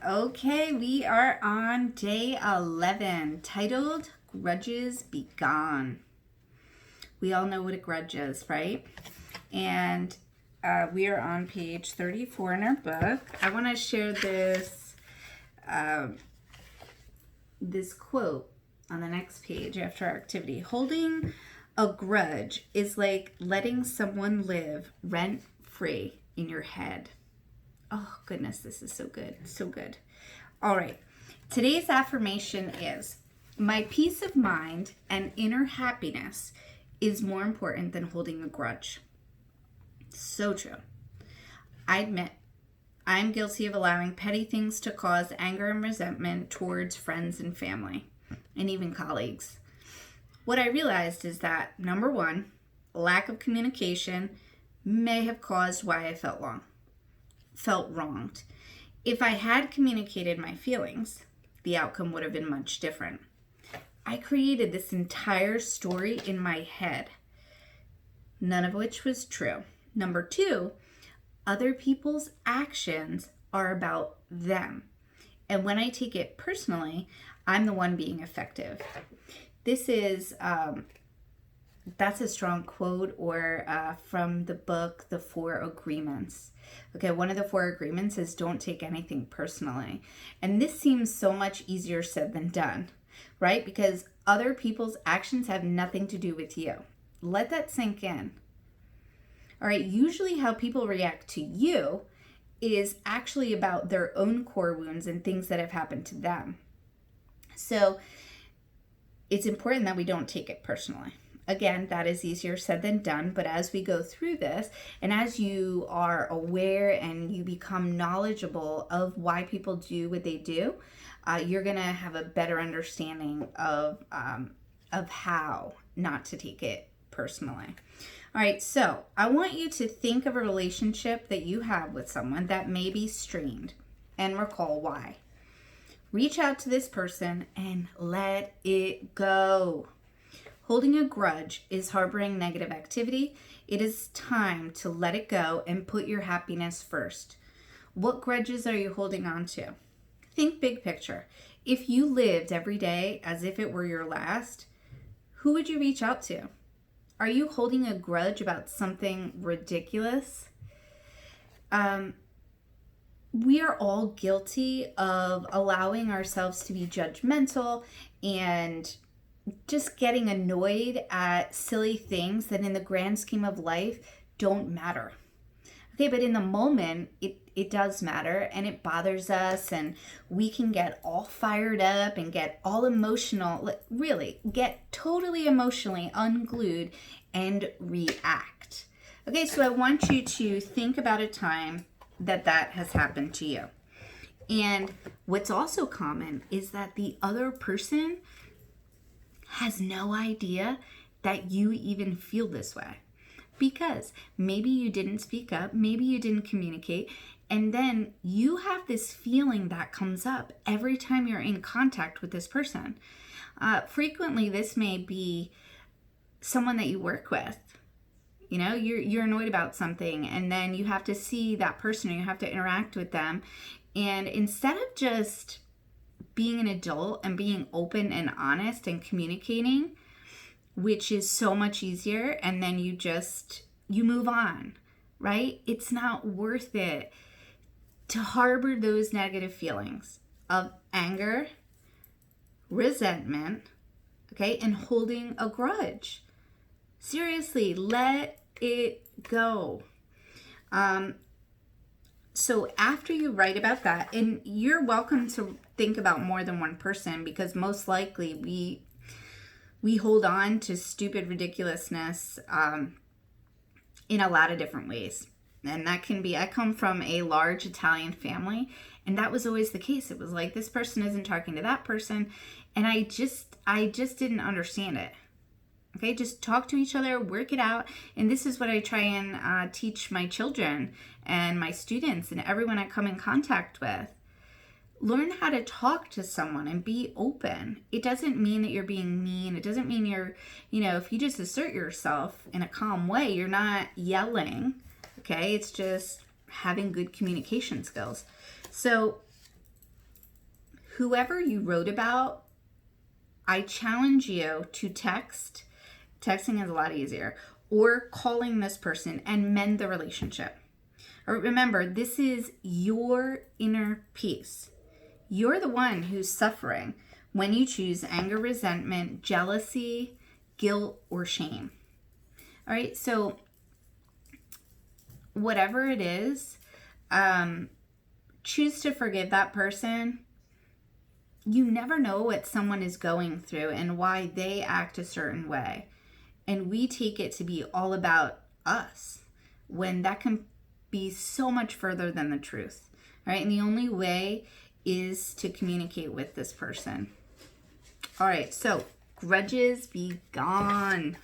Okay, we are on day 11, titled Grudges Be Gone. We all know what a grudge is, right? And we are on page 34 in our book. I want to share this quote on the next page after our activity. Holding a grudge is like letting someone live rent-free in your head. Oh, goodness, this is so good. So good. All right. Today's affirmation is, my peace of mind and inner happiness is more important than holding a grudge. So true. I admit, I'm guilty of allowing petty things to cause anger and resentment towards friends and family, and even colleagues. What I realized is that, number one, lack of communication may have caused why I felt wronged. If I had communicated my feelings, the outcome would have been much different. I created this entire story in my head, none of which was true. Number two, other people's actions are about them. And when I take it personally, I'm the one being effective. This is that's a strong quote or from the book, The 4 Agreements. Okay, one of the 4 agreements is don't take anything personally. And this seems so much easier said than done, right? Because other people's actions have nothing to do with you. Let that sink in. All right, usually how people react to you is actually about their own core wounds and things that have happened to them. So it's important that we don't take it personally. Again, that is easier said than done, but as we go through this, and as you are aware and you become knowledgeable of why people do what they do, you're going to have a better understanding of how not to take it personally. All right, so I want you to think of a relationship that you have with someone that may be strained and recall why. Reach out to this person and let it go. Holding a grudge is harboring negative activity. It is time to let it go and put your happiness first. What grudges are you holding on to? Think big picture. If you lived every day as if it were your last, who would you reach out to? Are you holding a grudge about something ridiculous? We are all guilty of allowing ourselves to be judgmental and just getting annoyed at silly things that in the grand scheme of life don't matter. Okay, but in the moment, it does matter and it bothers us and we can get all fired up and get all emotional, really get totally emotionally unglued and react. Okay, so I want you to think about a time that has happened to you. And what's also common is that the other person has no idea that you even feel this way. Because maybe you didn't speak up, maybe you didn't communicate, and then you have this feeling that comes up every time you're in contact with this person. Frequently, this may be someone that you work with. You know, you're annoyed about something, and then you have to see that person, or you have to interact with them. And instead of just being an adult and being open and honest and communicating, which is so much easier, and then you move on, right? It's not worth it to harbor those negative feelings of anger, resentment, okay, and holding a grudge. Seriously, let it go. So after you write about that, and you're welcome to think about more than one person, because most likely we hold on to stupid ridiculousness in a lot of different ways. And that can be, I come from a large Italian family, and that was always the case. It was like, this person isn't talking to that person, and I just didn't understand it. Okay, just talk to each other, work it out. And this is what I try and teach my children and my students and everyone I come in contact with. Learn how to talk to someone and be open. It doesn't mean that you're being mean. It doesn't mean you're, if you just assert yourself in a calm way, you're not yelling. Okay, it's just having good communication skills. So whoever you wrote about, I challenge you to text. Texting is a lot easier. Or calling this person and mend the relationship. Remember, this is your inner peace. You're the one who's suffering when you choose anger, resentment, jealousy, guilt, or shame. All right, so whatever it is, choose to forgive that person. You never know what someone is going through and why they act a certain way. And we take it to be all about us when that can be so much further than the truth, right? And the only way is to communicate with this person. All right, so grudges be gone.